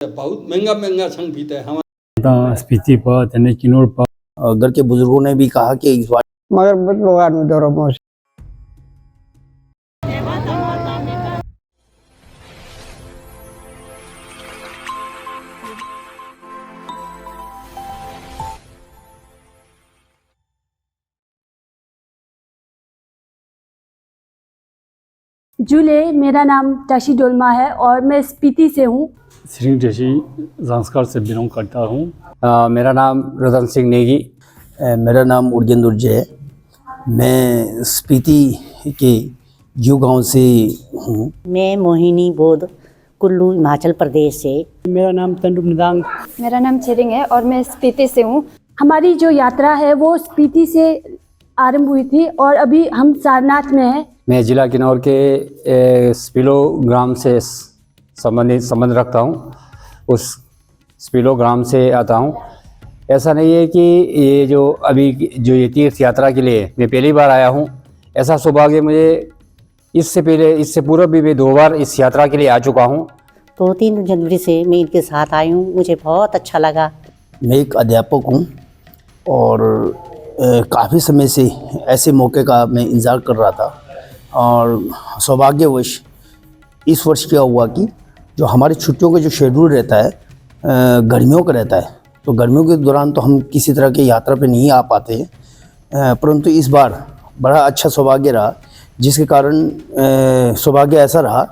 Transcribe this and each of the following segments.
बहुत महंगा महंगा संग पीते हैं हम स्पीति पर तेने किन्नौर पर घर के बुजुर्गों ने भी कहा कि इस बार मगर बहुत लोग दौर में जूले, मेरा नाम टाशी डोलमा है और मैं स्पीति से हूँ। श्री टेशी संस्कार से बिलोंग करता हूँ। मेरा नाम रतन सिंह नेगी। मेरा नाम उर्जन दुर्जे है। मैं स्पीति के जू गांव से हूँ। मैं मोहिनी बोध कुल्लू हिमाचल प्रदेश से। मेरा नाम तंडु निदांग। मेरा नाम चेरिंग है और मैं स्पीति से हूँ। हमारी जो यात्रा है वो स्पीति से आरंभ हुई थी और अभी हम सारनाथ में हैं। मैं जिला किन्नौर के स्पीलो ग्राम से संबंध रखता हूँ। उस स्पीलो ग्राम से आता हूँ। ऐसा नहीं है कि ये जो अभी जो ये तीर्थ यात्रा के लिए मैं पहली बार आया हूँ, ऐसा सौभाग्य मुझे इससे पूर्व भी मैं 2 बार इस यात्रा के लिए आ चुका हूँ। तो 3 जनवरी से मैं इनके साथ आई हूँ, मुझे बहुत अच्छा लगा। मैं एक अध्यापक हूँ और काफ़ी समय से ऐसे मौके का मैं इंतज़ार कर रहा था और सौभाग्यवश इस वर्ष क्या हुआ कि जो हमारी छुट्टियों का जो शेड्यूल रहता है गर्मियों का रहता है, तो गर्मियों के दौरान तो हम किसी तरह की यात्रा पे नहीं आ पाते हैं, परंतु इस बार बड़ा अच्छा सौभाग्य रहा, जिसके कारण सौभाग्य ऐसा रहा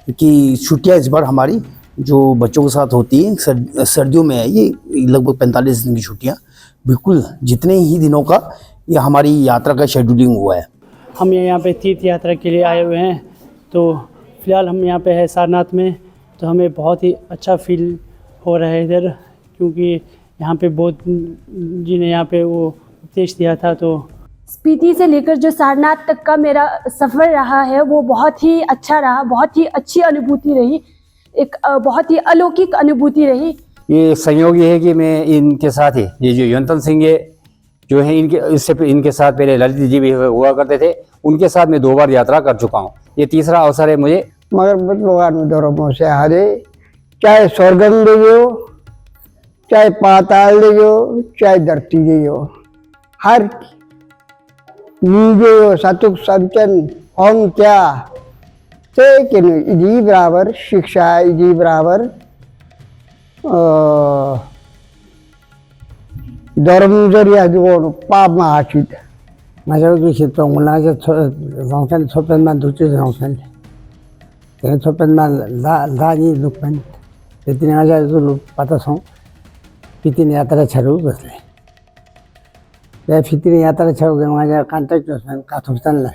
कि छुट्टियां इस बार हमारी जो बच्चों के साथ होती हैं सर्दियों में है, ये लगभग 45 दिन की छुट्टियां बिल्कुल जितने ही दिनों का ये हमारी यात्रा का शेड्यूलिंग हुआ है। हम यहाँ पे तीर्थ यात्रा के लिए आए हुए हैं। तो फ़िलहाल हम यहाँ पे है सारनाथ में, तो हमें बहुत ही अच्छा फील हो रहा है इधर, क्योंकि यहाँ पे बौद्ध जी ने यहाँ पे वो उपदेश दिया था। तो स्पीति से लेकर जो सारनाथ तक का मेरा सफ़र रहा है वो बहुत ही अच्छा रहा, बहुत ही अच्छी अनुभूति रही, एक बहुत ही अलौकिक अनुभूति रही। ये संयोग ये है कि मैं इनके साथ ही ये जो यंतन सिंह जो है इनके साथ पहले ललित जी भी हुआ करते थे, उनके साथ मैं 2 बार यात्रा कर चुका हूँ। ये तीसरा अवसर है मुझे। मगर बहुत लोग दौर में से हरे चाहे स्वर्गम ले गयो, चाहे पाताल ले गयो, चाहे धरती ले गयो, हर नीजो सतुक संचन हम क्या ते कि इजी बराबर शिक्षा, इजी बराबर धर्म जरिया जो पाप में आशित माझ्या विषयी मुलाच्या संस्थान सोप्यान दुसरी संस्थान ते सोप्यान दाजी दुखपन ते 3000 जुलू पाता सौ पितीने यात्रा छरू बसले त्या पितीने यात्रा छरू के माझ्या कॉन्टॅक्ट असं का तुमताना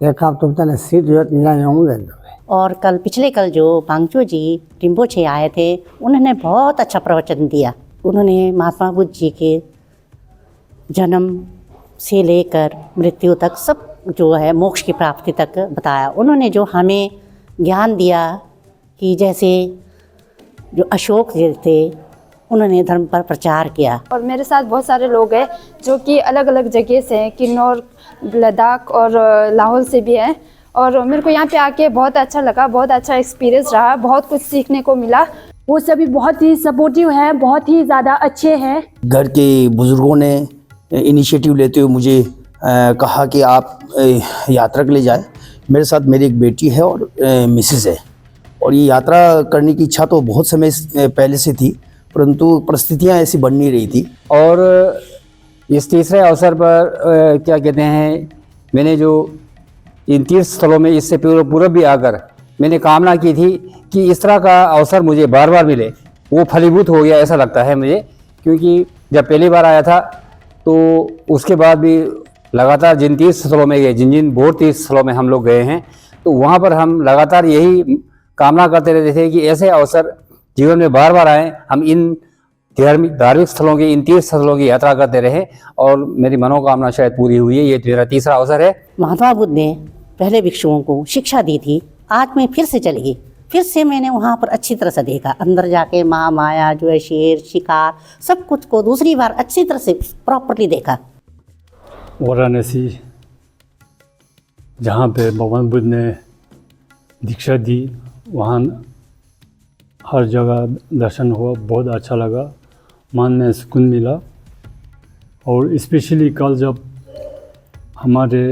ते का तुमताना सीट जो निला येऊन देतो। और पिछले कल जो पांगचो जी रिम्पोछे आए थे, उन्होंने बहुत अच्छा प्रवचन दिया। उन्होंने महात्मा बुद्ध जी के जन्म से लेकर मृत्यु तक सब जो है मोक्ष की प्राप्ति तक बताया। उन्होंने जो हमें ज्ञान दिया कि जैसे जो अशोक जी थे, उन्होंने धर्म पर प्रचार किया। और मेरे साथ बहुत सारे लोग हैं जो कि अलग अलग जगह से हैं, किन्नौर, लद्दाख और लाहौल से भी हैं। और मेरे को यहाँ पे आके बहुत अच्छा लगा, बहुत अच्छा एक्सपीरियंस रहा, बहुत कुछ सीखने को मिला। वो सभी बहुत ही सपोर्टिव हैं, बहुत ही ज़्यादा अच्छे हैं। घर के बुज़ुर्गों ने इनिशिएटिव लेते हुए मुझे कहा कि आप यात्रा के लिए जाएं। मेरे साथ मेरी एक बेटी है और मिसेस है, और ये यात्रा करने की इच्छा तो बहुत समय पहले से थी, परंतु परिस्थितियाँ ऐसी बन नहीं रही थी। और इस तीसरे अवसर पर क्या कहते हैं, मैंने जो इन तीर्थ स्थलों में इससे पूर्व भी आकर मैंने कामना की थी कि इस तरह का अवसर मुझे बार बार मिले, वो फलीभूत हो गया ऐसा लगता है मुझे। क्योंकि जब पहली बार आया था तो उसके बाद भी लगातार जिन तीर्थ स्थलों में गए, जिन बहुत तीर्थ स्थलों में हम लोग गए हैं, तो वहाँ पर हम लगातार यही कामना करते रहते थे कि ऐसे अवसर जीवन में बार बार आएँ, हम इन धार्मिक स्थलों की, इन तीर्थ स्थलों की यात्रा करते रहे, और मेरी मनोकामना शायद पूरी हुई है। ये मेरा तीसरा अवसर है। महात्मा बुद्ध ने पहले भिक्षुओं को शिक्षा दी थी, आज मैं फिर से चली गई, फिर से मैंने वहाँ पर अच्छी तरह से देखा, अंदर जाके माया जो है, शेर शिकार सब कुछ को दूसरी बार अच्छी तरह से प्रॉपर्ली देखा। वाराणसी जहाँ पे भगवान बुद्ध ने दीक्षा दी, वहाँ हर जगह दर्शन हुआ, बहुत अच्छा लगा, मन में सुकून मिला। और स्पेशली कल जब हमारे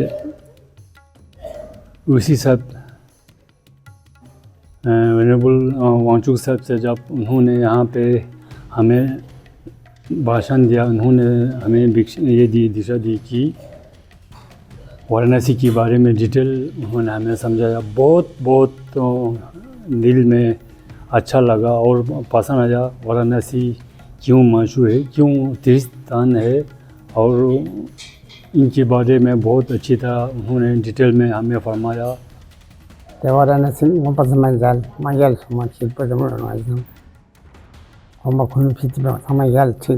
ऋषि साहब वेनेबल वांगचुक साहब से जब उन्होंने यहाँ पे हमें भाषण दिया, उन्होंने हमें ये दिशा दी कि वाराणसी के बारे में डिटेल उन्होंने हमें समझाया। बहुत दिल में अच्छा लगा और पसंद आया। वाराणसी क्यों मशहूर है, क्यों तीर्थ स्थान है, और इनके बारे में बहुत अच्छी तरह उन्होंने डिटेल में हमें फरमाया। वाराणसी मंजाल सुमा ठीक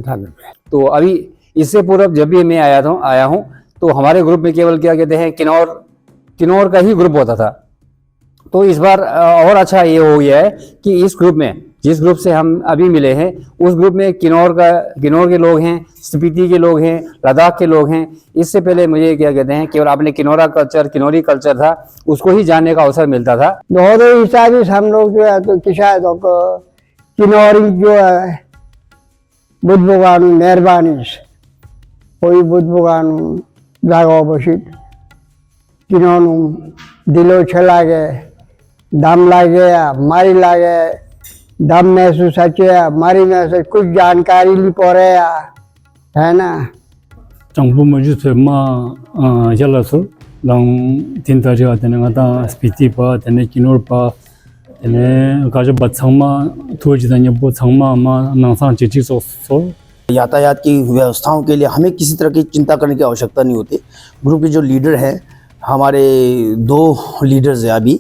ठाक। तो अभी इससे पूर्व जब भी मैं आया हूँ तो हमारे ग्रुप में केवल क्या कहते हैं किन्नौर का ही ग्रुप होता था। तो इस बार और अच्छा ये हो गया है कि इस ग्रुप में, जिस ग्रुप से हम अभी मिले हैं, उस ग्रुप में किन्नौर के लोग हैं, स्पीति के लोग हैं, लद्दाख के लोग हैं। इससे पहले मुझे क्या कहते हैं केवल अपने किन्नौरी कल्चर था, उसको ही जानने का अवसर मिलता था। दोनों हिसाब से हम लोग जो है तो किसानों को किन्नौरी जो है बुद्ध भगवान मेहरबानी कोई बुद्ध भगवान जागो बसित किन्नौर दिलो छला गए दम लागे मारी लागे दम महसूस अच्छे मारी महसूस कुछ जानकारी ली पड़े है ना। चंपू मौजूद से माँ जला सो लंग 3 तारीख आते हैं आता स्पीति पा तेने किन्नौर पा तेने काजो बच्चों थोड़ी जितना ये बहुत छंगमा माँ नासां चिची सो यातायात की व्यवस्थाओं के लिए हमें किसी तरह की चिंता करने की आवश्यकता नहीं होती। ग्रुप के जो लीडर हैं, हमारे 2 लीडर्स हैं अभी,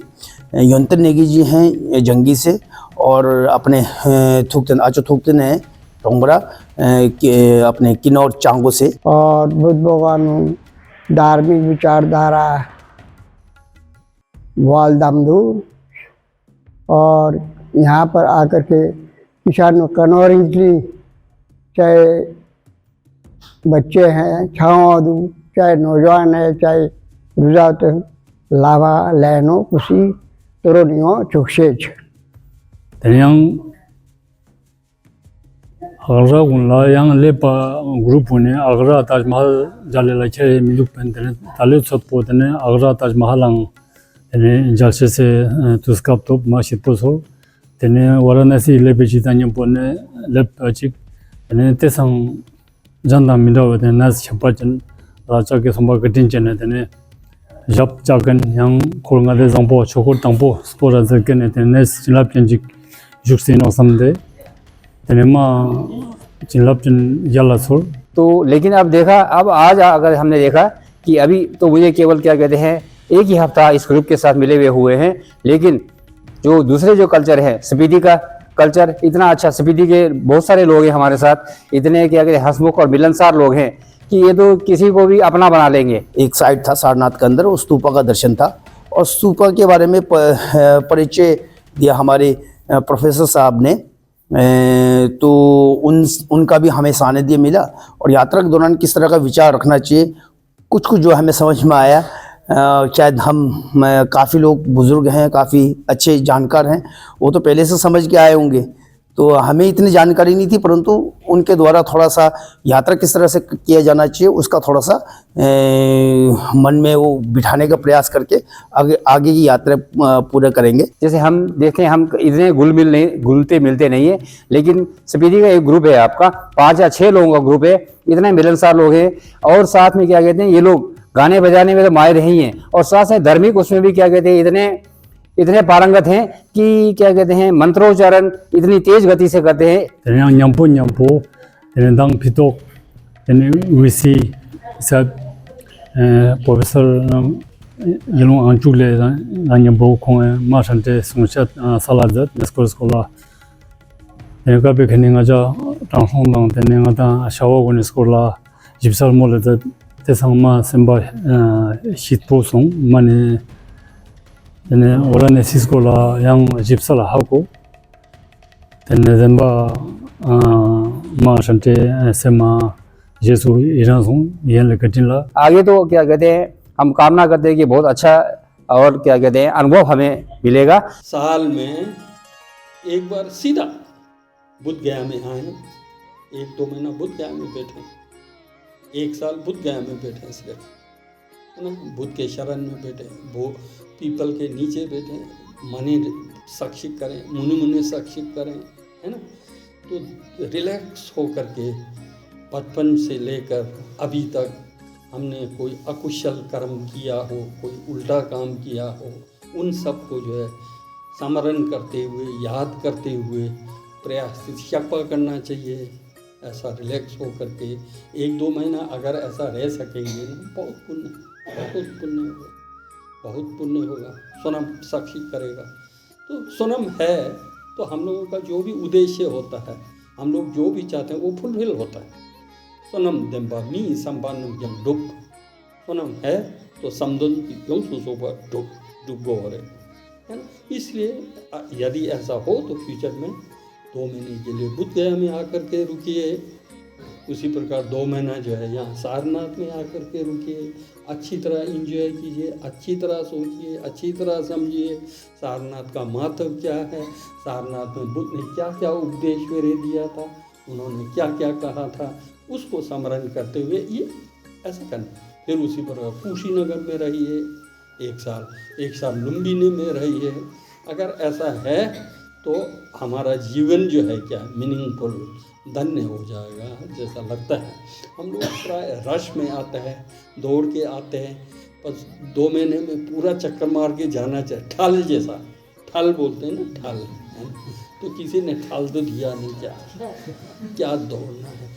यंत्र नेगी जी हैं जंगी से, और अपने थुकतन हैं टोंगरा के अपने किन्नौर चांगो से। और बुद्ध भगवान धार्मिक विचारधारा वाल दामदूर, और यहाँ पर आकर के किसानों कन्नौरी की चाहे बच्चे हैं छाँव चाहे नौजवान है चाहे रुझात लाभा लैनो कुशी तोरोनियो चुक्षेज yang agra gunla yang lepa group ne agra Taj Mahal jalela che miluk pentene tale sotpo tene agra Taj Mahal ang tene jalse se tuskap top ma shitpo so tene Varanasi lepe chitanya pone lep achik tene tesang janda midaw tene nas chapachen racha ke somba gatin chen tene jap chakan yang khornga de zampo chokor tampo spora zakene tene nes chilap chenjik जुक्सिन औसमदे तनेमा चिल्लापन जला soul. तो लेकिन अब देखा, अब आज अगर हमने देखा कि अभी तो मुझे केवल क्या कहते हैं 1 ही हफ्ता इस ग्रुप के साथ मिले हुए हैं, लेकिन जो दूसरे जो कल्चर है, स्पीति का कल्चर इतना अच्छा, स्पीति के बहुत सारे लोग हैं हमारे साथ, इतने क्या कहते हैं हंसमुख और मिलनसार लोग हैं कि ये तो किसी को भी अपना बना लेंगे। एक साइड था सारनाथ के अंदर, उस स्तूपा का दर्शन था, और स्तूपा के बारे में परिचय दिया हमारे प्रोफेसर साहब ने। तो उनका भी हमें सानिध्य मिला, और यात्रा के दौरान किस तरह का विचार रखना चाहिए कुछ जो हमें समझ में आया। शायद हम काफ़ी लोग बुज़ुर्ग हैं, काफ़ी अच्छे जानकार हैं, वो तो पहले से समझ के आए होंगे, तो हमें इतनी जानकारी नहीं थी, परंतु उनके द्वारा थोड़ा सा यात्रा किस तरह से किया जाना चाहिए उसका थोड़ा सा मन में वो बिठाने का प्रयास करके आगे की यात्रा पूरा करेंगे। जैसे हम देखते हैं, हम इतने घुलते मिलते नहीं है, लेकिन स्पीति का एक ग्रुप है आपका, 5 या 6 लोगों का ग्रुप है, इतने मिलनसार लोग हैं, और साथ में क्या कहते हैं ये लोग गाने बजाने में तो माहिर ही हैं, और साथ में धार्मिक उसमें भी क्या कहते हैं इतने पारंगत हैं कि क्या कहते हैं मंत्रोच्चारण इतनी तेज गति से करते हैं। तेने न्यम्पो तेने दंग फितोक तेने वीसी सब प्रोफेसर यलो आंचुले न्यम्पो खोए माशंते सुंचत सालाजत स्कोला तेने का भी खनिंगा जा ट्रांसफॉर्म दंग तेने गाता शावो गुन स्कोला जिप्सल मोले तेसंग मा सेंबा शीतपो सोंग माने तेने Varanasi स्कोला yang जिप्सल हाको तेने ज़म्बा माँ शंटे सेमा जेसु इरांसों ये लेकिनला आगे तो क्या कहते हैं हम कामना करते हैं कि बहुत अच्छा और क्या कहते हैं अनुभव हमें मिलेगा। साल में एक बार सीधा बुद्ध गया में आए, 1-2 महीना बुद्ध गया में बैठे, 1 साल बुद्ध गया में बैठे सिर्फ, है ना, बुद्ध के शरण में बैठे, वो पीपल के नीचे बैठे, मनी साक्षित करें, मुनि साक्षित करें, है ना। तो रिलैक्स होकर के बचपन से लेकर अभी तक हमने कोई अकुशल कर्म किया हो, कोई उल्टा काम किया हो, उन सब को जो है स्मरण करते हुए, याद करते हुए प्रयास क्षमा करना चाहिए। ऐसा रिलैक्स हो करके 1-2 महीना अगर ऐसा रह सकेंगे ना, बहुत पुण्य होगा, बहुत पुण्य होगा। सोनम साक्षी करेगा। तो सोनम है तो हम लोगों का जो भी उद्देश्य होता है, हम लोग जो भी चाहते हैं वो फुलफिल होता है। सोनम देंबा मी संबानम यंग डुब, सोनम है तो समदन यंग सुसोबा डुब गो हो रहे, है ना। इसलिए यदि ऐसा हो तो फ्यूचर में 2 महीने के लिए बुद्ध गया में आकर के रुकिए, उसी प्रकार 2 महीना जो है यहाँ सारनाथ में आकर के रुकिए, अच्छी तरह एंजॉय कीजिए, अच्छी तरह सोचिए, अच्छी तरह समझिए सारनाथ का महत्व क्या है, सारनाथ में बुद्ध ने क्या क्या उपदेश मेरे दिया था, उन्होंने क्या क्या कहा था, उसको स्मरण करते हुए ये ऐसा करना। फिर उसी प्रकार कुशीनगर में रहिए 1 साल लुम्बिनी में रहिए। अगर ऐसा है तो हमारा जीवन जो है क्या मीनिंगफुल, धन्य हो जाएगा जैसा लगता है। हम लोग प्राय रश में आते हैं, दौड़ के आते हैं, बस 2 महीने में पूरा चक्कर मार के जाना चाहिए, ठल जैसा, ठल बोलते हैं ना, ठल है ना? तो किसी ने ठल तो दिया नहीं, क्या दौड़ना है।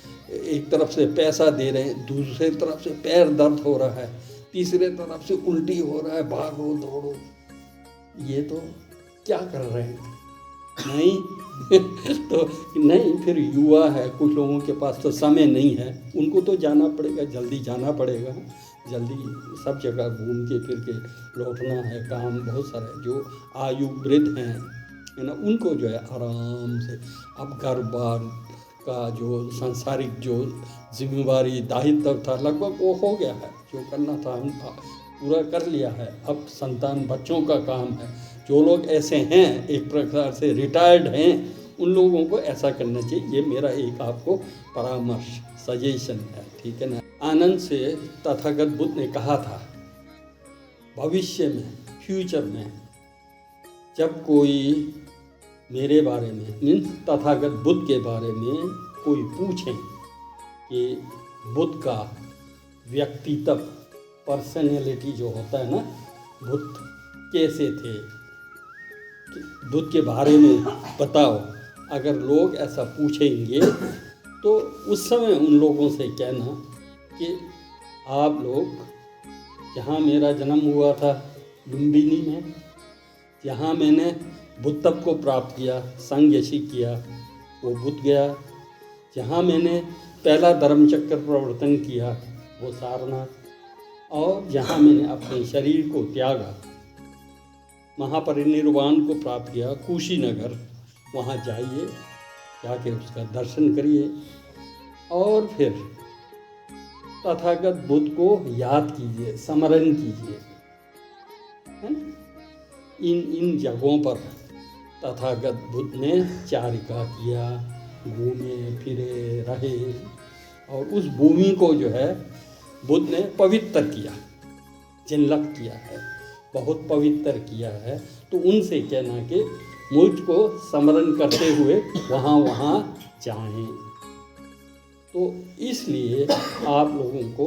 एक तरफ से पैसा दे रहे हैं, दूसरे तरफ से पैर दर्द हो रहा है, तीसरे तरफ से उल्टी हो रहा है, भागो दौड़ो, ये तो क्या कर रहे हैं। नहीं तो नहीं, फिर युवा है, कुछ लोगों के पास तो समय नहीं है, उनको तो जाना पड़ेगा, जल्दी जाना पड़ेगा, जल्दी सब जगह घूम के फिर के लौटना है, काम बहुत सारा है। जो आयु वृद्ध हैं, है ना, उनको जो है आराम से अब घर बार का जो सांसारिक जो जिम्मेवारी दायित्व था लगभग वो हो गया है, जो करना था हम पूरा कर लिया है। अब संतान बच्चों का काम है। जो लोग ऐसे हैं, एक प्रकार से रिटायर्ड हैं, उन लोगों को ऐसा करना चाहिए। ये मेरा एक आपको परामर्श, सजेशन है, ठीक है ना। आनंद से तथागत बुद्ध ने कहा था, भविष्य में, फ्यूचर में जब कोई मेरे बारे में, मीन्स तथागत बुद्ध के बारे में कोई पूछे कि बुद्ध का व्यक्तित्व, पर्सनैलिटी जो होता है ना, बुद्ध कैसे थे, बुद्ध के बारे में बताओ, अगर लोग ऐसा पूछेंगे तो उस समय उन लोगों से कहना कि आप लोग, जहाँ मेरा जन्म हुआ था लुम्बिनी में, जहाँ मैंने बुद्धत्व को प्राप्त किया, संन्यासी किया, वो बुद्ध गया। जहाँ मैंने पहला धर्मचक्र प्रवर्तन किया वो सारनाथ, और जहाँ मैंने अपने शरीर को त्यागा, महापरिनिर्वाण को प्राप्त किया, कुशीनगर, वहाँ जाइए, जाके उसका दर्शन करिए और फिर तथागत बुद्ध को याद कीजिए, स्मरण कीजिए, है ना। इन जगहों पर तथागत बुद्ध ने चारिका किया, घूमे फिरे रहे, और उस भूमि को जो है बुद्ध ने पवित्र किया, जिनलक किया है, बहुत पवित्र किया है। तो उनसे कहना कि मुझको स्मरण करते हुए वहाँ जाएं। तो इसलिए आप लोगों को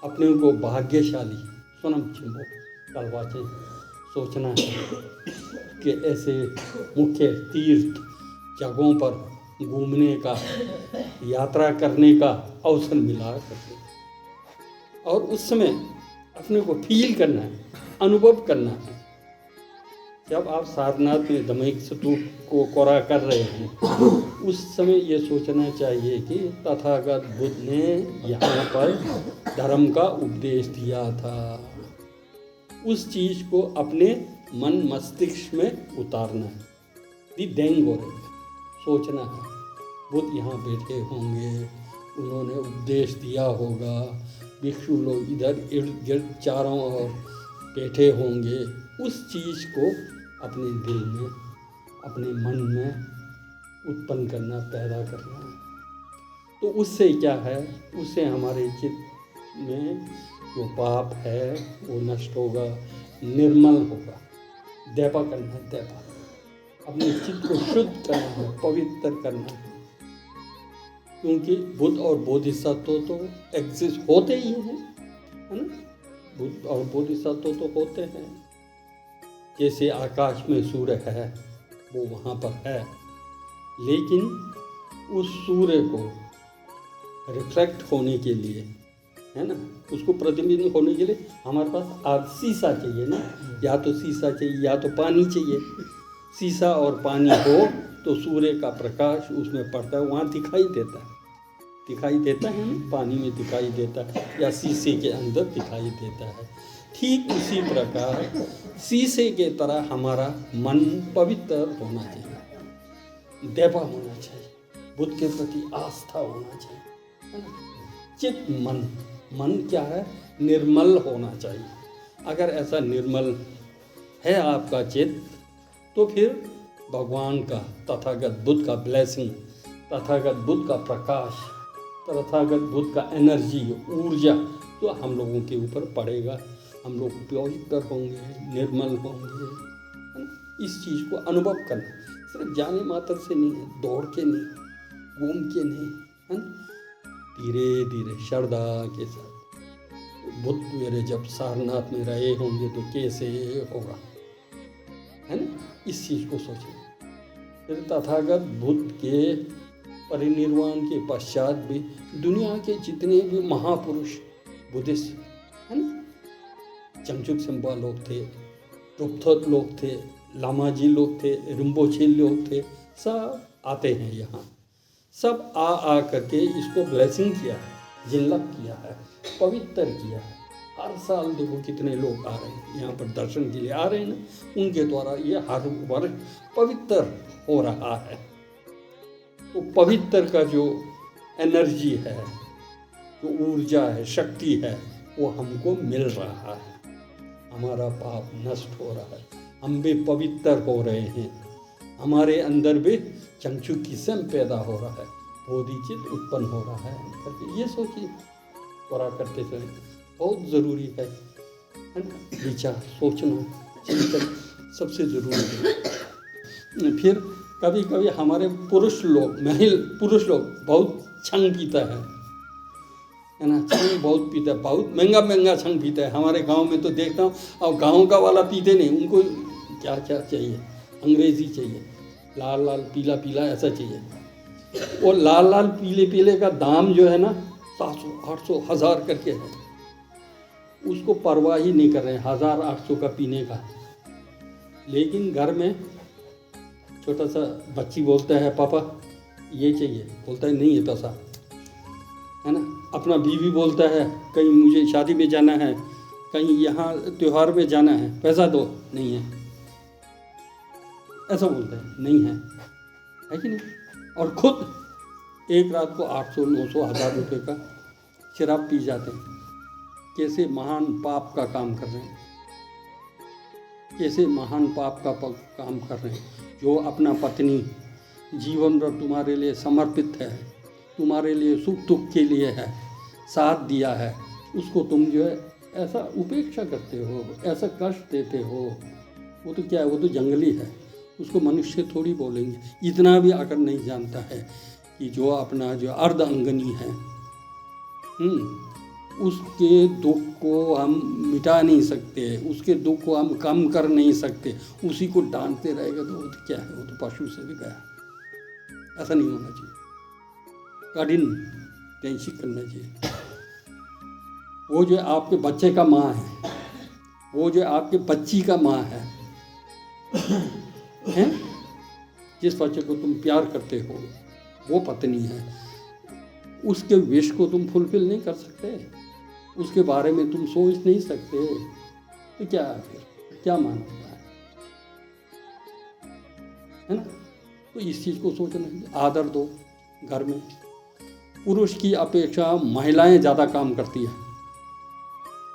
अपने को भाग्यशाली सोनम चिंबो कलवाचे सोचना है कि ऐसे मुख्य तीर्थ जगहों पर घूमने का, यात्रा करने का अवसर मिला करके, और उस समय अपने को फील करना है, अनुभव करना है। जब आप सारनाथ में दमयक स्तूप को कोरा कर रहे हैं, उस समय ये सोचना चाहिए कि तथागत बुद्ध ने यहाँ पर धर्म का उपदेश दिया था। उस चीज़ को अपने मन मस्तिष्क में उतारना है, देंगो सोचना है। बुद्ध यहाँ बैठे होंगे, उन्होंने उपदेश दिया होगा, भिक्षु लोग इधर इर्द गिर्द चारों ओर बैठे होंगे। उस चीज़ को अपने दिल में अपने मन में उत्पन्न करना, पैदा करना। तो उससे क्या है, उससे हमारे चित्त में जो पाप है वो नष्ट होगा, निर्मल होगा। दैपा करना है, दैपा अपने चित्त को शुद्ध करना है, पवित्र करना है। क्योंकि बुद्ध और बोधिसत्व तो एग्जिस्ट होते ही हैं, है ना। बुद्ध और बोधिसत्व तो होते हैं। जैसे आकाश में सूर्य है वो वहाँ पर है, लेकिन उस सूर्य को रिफ्लेक्ट होने के लिए, है ना, उसको प्रतिबिंबित होने के लिए हमारे पास आज शीशा चाहिए ना। या तो शीशा चाहिए या तो पानी चाहिए। शीशा और पानी हो तो सूर्य का प्रकाश उसमें पड़ता है, वहाँ दिखाई देता है। दिखाई देता है ना, पानी में दिखाई देता है या शीशे के अंदर दिखाई देता है। ठीक उसी प्रकार शीशे के तरह हमारा मन पवित्र होना चाहिए, दैवा होना चाहिए, बुद्ध के प्रति आस्था होना चाहिए, है ना। चित्त मन क्या है, निर्मल होना चाहिए। अगर ऐसा निर्मल है आपका चित्त, तो फिर भगवान का, तथागत बुद्ध का ब्लेसिंग, तथागत बुद्ध का प्रकाश, तथागत बुद्ध का एनर्जी, ऊर्जा तो हम लोगों के ऊपर पड़ेगा। हम लोग पवित्र होंगे, निर्मल होंगे, है ना। इस चीज़ को अनुभव करना सिर्फ जाने मात्र से नहीं है, दौड़ के नहीं, घूम के नहीं, है ना। धीरे धीरे श्रद्धा के साथ। बुद्ध मेरे जब सारनाथ में रहे होंगे तो कैसे होगा, है ना। इस चीज़ को सोचें। फिर तथागत बुद्ध के परिनिर्वाण के पश्चात भी दुनिया के जितने भी महापुरुष बुद्धिस्ट, है ना, चंगचुक सेम्पा लोग थे, रुपथोत लोग थे, लामा जी लोग थे, रिम्पोछे लोग थे, सब आते हैं यहाँ। सब आ करके इसको ब्लेसिंग किया है, जिनलक किया है, पवित्र किया है। हर साल देखो कितने लोग आ रहे हैं यहाँ पर दर्शन के लिए आ रहे हैं ना, उनके द्वारा ये हर वर्ष पवित्र हो रहा है। तो पवित्र का जो एनर्जी है, जो ऊर्जा है, शक्ति है, वो हमको मिल रहा है। हमारा पाप नष्ट हो रहा है, हम भी पवित्र हो रहे हैं, हमारे अंदर भी चंचुक किस्म पैदा हो रहा है, बोधिचित्त उत्पन्न हो रहा है करके ये सोचिए। थोड़ा करते चले, बहुत ज़रूरी है ना। विचार, सोचना, चिंतन सबसे ज़रूरी है। फिर कभी कभी हमारे पुरुष लोग बहुत छंग पीता है ना। छंग बहुत पीता है, बहुत महंगा छंग पीता है। हमारे गांव में तो देखता हूँ, और गांव का वाला पीते नहीं, उनको क्या चाहिए, अंग्रेज़ी चाहिए, लाल पीला ऐसा चाहिए। और लाल पीले का दाम जो है ना 700, 800, 1000 करके है। उसको परवाह ही नहीं कर रहे हैं 1000-800 का पीने का। लेकिन घर में छोटा सा बच्ची बोलता है पापा ये चाहिए, बोलता है नहीं है पैसा, है ना। अपना बीवी बोलता है कहीं मुझे शादी में जाना है, कहीं यहाँ त्योहार में जाना है, पैसा दो, नहीं है, ऐसा बोलता है, नहीं है कि नहीं। और खुद एक रात को 800, 900, 1000 रुपये का शराब पी जाते हैं। कैसे महान पाप का काम कर रहे हैं, कैसे महान पाप का काम कर रहे हैं। जो अपना पत्नी जीवन भर तुम्हारे लिए समर्पित है, तुम्हारे लिए सुख दुख के लिए है, साथ दिया है, उसको तुम जो है ऐसा उपेक्षा करते हो, ऐसा कष्ट देते हो, वो तो क्या है, वो तो जंगली है, उसको मनुष्य थोड़ी बोलेंगे। इतना भी अगर नहीं जानता है कि जो अपना जो अर्ध अंगनी है, उसके दुख को हम मिटा नहीं सकते, उसके दुख को हम कम कर नहीं सकते, उसी को डांटते रहेगा तो वो तो क्या है, वो तो पशु से भी गया। ऐसा नहीं होना चाहिए, कठिन टेंशन करना चाहिए। वो जो आपके बच्चे का माँ है, वो जो आपके बच्ची का माँ है, हैं? जिस बच्चे को तुम प्यार करते हो वो पत्नी है, उसके विश को तुम फुलफिल नहीं कर सकते, उसके बारे में तुम सोच नहीं सकते, तो क्या फिर क्या मानता है ना। तो इस चीज़ को सोचना, आदर दो। घर में पुरुष की अपेक्षा महिलाएं ज़्यादा काम करती है,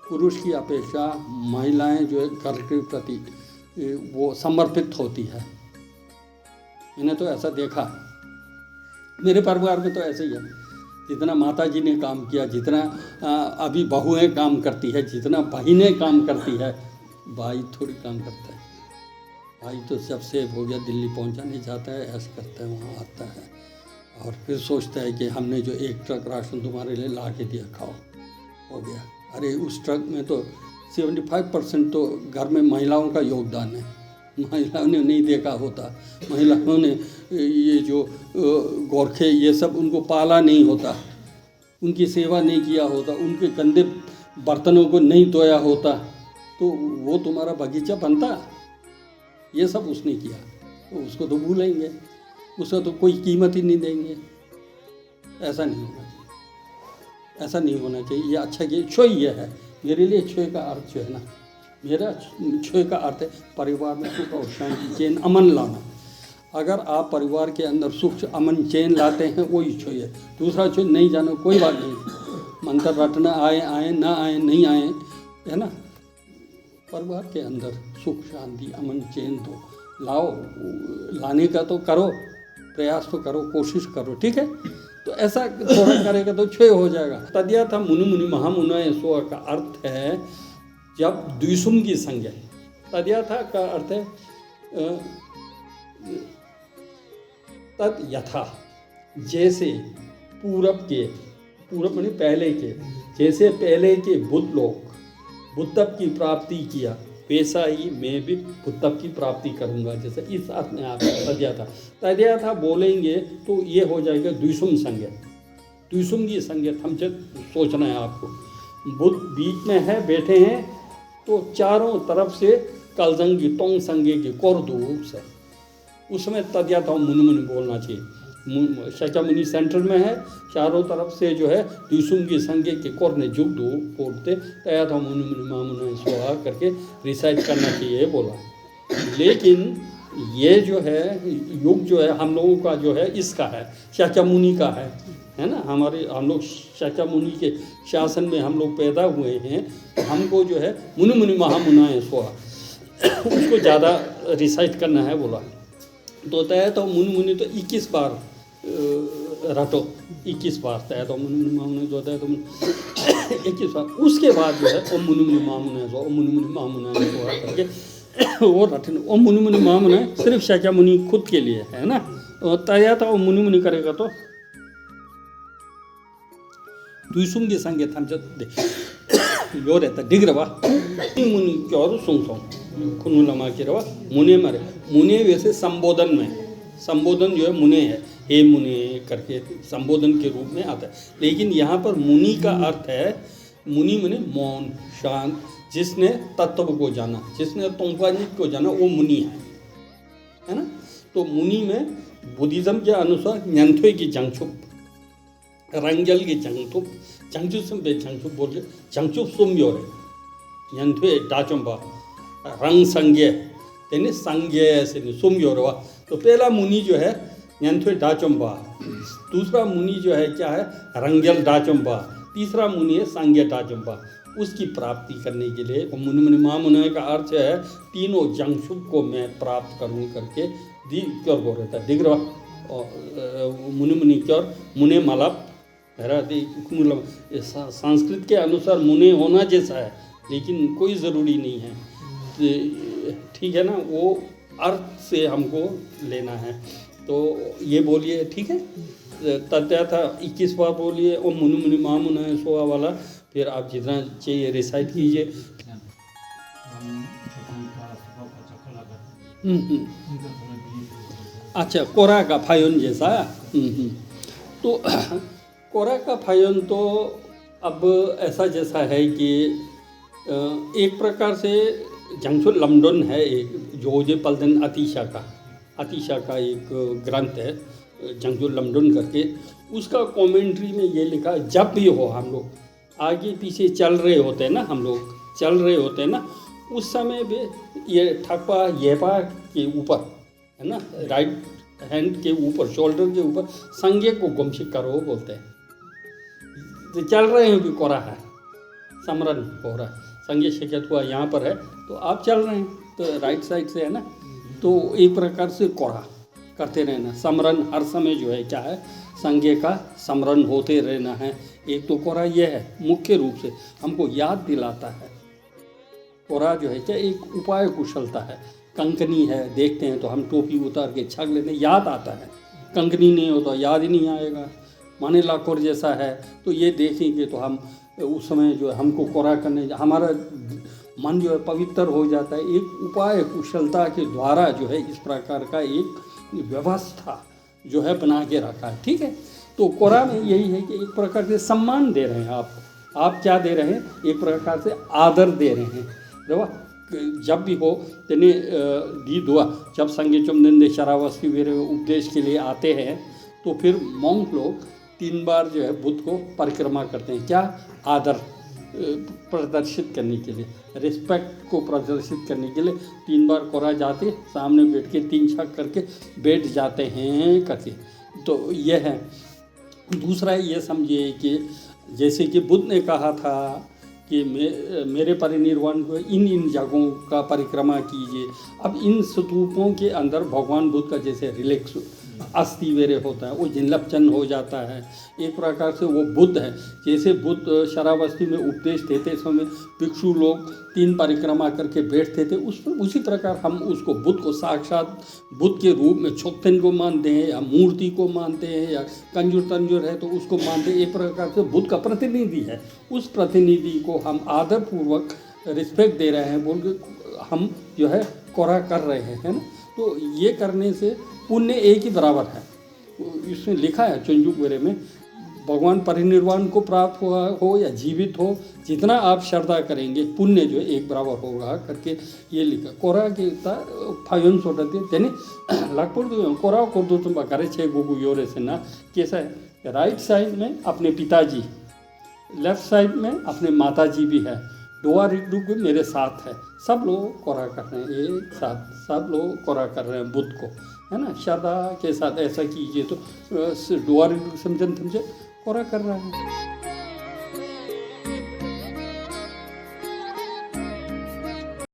पुरुष की अपेक्षा महिलाएं जो है घर के प्रति वो समर्पित होती है मैंने तो ऐसा देखा, मेरे परिवार में तो ऐसे ही है। जितना माता जी ने काम किया, जितना अभी बहुएं काम करती है, जितना बहनें काम करती है, भाई थोड़ी काम करता है। भाई तो जब सेव हो गया दिल्ली पहुंचाने जाता है, ऐसा करता है, वहाँ आता है और फिर सोचता है कि हमने जो 1 ट्रक राशन तुम्हारे लिए ला के दिया, खाओ, हो गया। अरे उस ट्रक में तो 75% तो घर में महिलाओं का योगदान है। महिलाओं ने नहीं देखा होता, महिलाओं ने ये जो गोरखे ये सब उनको पाला नहीं होता, उनकी सेवा नहीं किया होता, उनके गंदे बर्तनों को नहीं धोया होता, तो वो तुम्हारा बगीचा बनता। ये सब उसने किया, तो उसको तो भूलेंगे, उसका तो कोई कीमत ही नहीं देंगे। ऐसा नहीं होना चाहिए, ऐसा नहीं होना चाहिए। ये अच्छा कि छोय ये है मेरे लिए। छोय का अर्थ जो है ना, मेरा छोय का अर्थ है परिवार में सुख और शांति, चैन, अमन लाना। अगर आप परिवार के अंदर सुख, अमन, चैन लाते हैं, वही छोय है। दूसरा छोय नहीं जानो, कोई बात नहीं। मंत्र रटना आए ना आए, नहीं आए, है ना। परिवार के अंदर सुख, शांति, अमन, चैन तो लाओ, लाने का तो करो, प्रयास तो करो, कोशिश करो, ठीक है। तो ऐसा थोड़ा करेगा तो छोय हो जाएगा। तद्या था मुनि मुनि महामुनय सो का अर्थ है जब द्विसुम की संज्ञा। तद्या था का अर्थ है तद यथा, जैसे पूरब के, पूरब माने पहले के, जैसे पहले के बुद्ध लोग बुद्धत्व की प्राप्ति किया, वैसा ही मैं भी बुद्धत्व की प्राप्ति करूंगा। जैसे इस अर्थ में आप तद्या था, तद्या था बोलेंगे तो ये हो जाएगा द्विसुम संज्ञा। द्विसुम की संज्ञा हम सोचना है आपको। बुद्ध बीच में है, बैठे हैं, तो चारों तरफ से कलजंगी टोंग संगे की कोरदू से, उसमें तद्या था मुनि मुनि बोलना चाहिए। शाक्यमुनि सेंटर में है, चारों तरफ से जो है द्विसुम की संज्ञा के कोर ने जुग दो बोलते तया था मुनि मुनि मामुनि स्वाहा करके रिसाइट करना चाहिए बोला। लेकिन ये जो है युग जो है हम लोगों का जो है इसका है, शाक्यमुनि का है ना। हम लोग शाक्यमुनि के शासन में हम लोग पैदा हुए हैं, तो हमको जो है मुनि मुनि महामुनाय स्वाहा उसको ज़्यादा रिसाइट करना है बोला। तो तय तो मुनि मुनि तो 21 बार रटो, 21 बार तय तो मुनि मुनि मामुने जो तय तो 21 बार। उसके बाद जो है ओम मुनि मुनि मामुने जो, ओम मुनि मुनि मामुने जो करके वो रटने। ओम मुनि मुनि मामुने सिर्फ शाक्यमुनि खुद के लिए है ना। तय तो मुनि मुनि करेगा तो द्विसुम की संज्ञा हम जब यो रहता डिग्रवा मुनि क्यों सुन खुनु लमा की रवा मुने मरे। मुने वैसे संबोधन में, संबोधन जो है मुने है, हे मुने करके संबोधन के रूप में आता है। लेकिन यहाँ पर मुनि का अर्थ है, मुनि माने मौन, शांत, जिसने तत्व को जाना, जिसने तोंगपानी को जाना, वो मुनि है ना। तो मुनि में बुद्धिज्म के अनुसार न्यंथोई की जंगचुप, रंगजल की जंगचुप, जंगचुप से जंगचुप बोल के जंगचुप सुम यो रे न्यंथोई डाचुम्बा रंग संज्ञा तेने संज्ञा से सुम यो रवा। तो पहला मुनि जो है न्यंथोई डाचुम्बा, दूसरा मुनि जो है क्या है रंगजल डाचुम्बा, तीसरा मुनि है संज्ञा डाचुम्बा। उसकी प्राप्ति करने के लिए मुनि मुनि महामुनि का अर्थ है तीनों जंगशुभ को मैं प्राप्त करूँ करके दी क्योर बोल रहता है दिग्रवा मुनि मुनि क्योर मुने मलप संस्कृत के अनुसार मुने होना जैसा है, लेकिन कोई ज़रूरी नहीं है, ठीक है ना। वो अर्थ से हमको लेना है। तो ये बोलिए, ठीक है। तत्या था 21 बार बोलिए और मुनि मुनि महामुनि सोआ वाला, फिर आप जितना चाहिए रिसाइट कीजिए। अच्छा, कोरा का फायन जैसा। तो कोरा का फायन तो अब ऐसा जैसा है कि एक प्रकार से जंगसु लमडोन है, एक जोजे पलदन अतीशा का एक ग्रंथ है जंगसु लमडोन करके। उसका कमेंट्री में ये लिखा, जब भी हो हम लोग आगे पीछे चल रहे होते हैं ना, हम लोग चल रहे होते हैं ना, उस समय भी ये ठप्पा येपा के ऊपर है ना, राइट हैंड के ऊपर, शोल्डर के ऊपर संज्ञा को गुमशिक करो बोलते हैं। तो चल रहे हैं भी कोरा है, समरन हो रहा है, संज्ञा शिकत हुआ यहाँ पर है, तो आप चल रहे हैं तो राइट साइड से है ना, तो एक प्रकार से कोरा करते रहना, स्मरण हर समय जो है क्या है, संज्ञा का स्मरण होते रहना है। एक तो कोरा यह है, मुख्य रूप से हमको याद दिलाता है। कोरा जो है क्या एक उपाय कुशलता है। कंकनी है, देखते हैं तो हम टोपी उतार के छक लेते हैं, याद आता है। कंकनी नहीं हो तो याद ही नहीं आएगा। माने लाखोर जैसा है तो ये देखेंगे तो हम उस समय जो है हमको कोरा करने, हमारा मन जो है पवित्र हो जाता है। एक उपाय कुशलता के द्वारा जो है इस प्रकार का एक व्यवस्था जो है बना के रखा है। ठीक है, तो कोरा में यही है कि एक प्रकार से सम्मान दे रहे हैं आप क्या दे रहे हैं, एक प्रकार से आदर दे रहे हैं। जब भी हो तेने दी दुआ, जब संगे चुमनंदे शरावस्ती मेरे उपदेश के लिए आते हैं तो फिर मॉन्क लोग 3 बार जो है बुद्ध को परिक्रमा करते हैं। क्या आदर प्रदर्शित करने के लिए, रिस्पेक्ट को प्रदर्शित करने के लिए 3 बार कोरा जाते, सामने बैठ के 3 छक करके बैठ जाते हैं करके। तो यह है। दूसरा ये समझिए कि जैसे कि बुद्ध ने कहा था कि मेरे परिनिर्वाण को इन जगहों का परिक्रमा कीजिए। अब इन स्तूपों के अंदर भगवान बुद्ध का जैसे रिलैक्स अस्थि वेरे होता है, वो जिनलपचन हो जाता है। एक प्रकार से वो बुद्ध है। जैसे बुद्ध शरावस्ती में उपदेश देते समय भिक्षु लोग 3 परिक्रमा करके बैठते थे, उसी प्रकार हम उसको बुद्ध को साक्षात बुद्ध के रूप में छोक्तन को मानते हैं या मूर्ति को मानते हैं या कंजूर तंजूर है तो उसको मानते हैं। एक प्रकार से बुद्ध का प्रतिनिधि है। उस प्रतिनिधि को हम आदरपूर्वक रिस्पेक्ट दे रहे हैं, बोल के हम जो है कोरा कर रहे हैं, है ना। तो ये करने से पुण्य एक ही बराबर है। इसमें लिखा है चुंजुक वेरे में, भगवान परिनिर्वाण को प्राप्त हुआ हो या जीवित हो, जितना आप श्रद्धा करेंगे पुण्य जो है एक बराबर होगा करके ये लिखा। कोरा के फायन सोटते तेने लगभग कोरा को दो तुम करे 6 गुगु योरे से ना। कैसा है, राइट साइड में अपने पिताजी, लेफ्ट साइड में अपने माताजी भी है, दुआ रिक मेरे साथ है। सब लोग कोरा कर रहे हैं, एक साथ सब लोग कोरा कर रहे हैं बुद्ध को, है ना। श्रद्धा के साथ ऐसा कीजिए तो दुआ रिक समझन कोरा कर रहा है।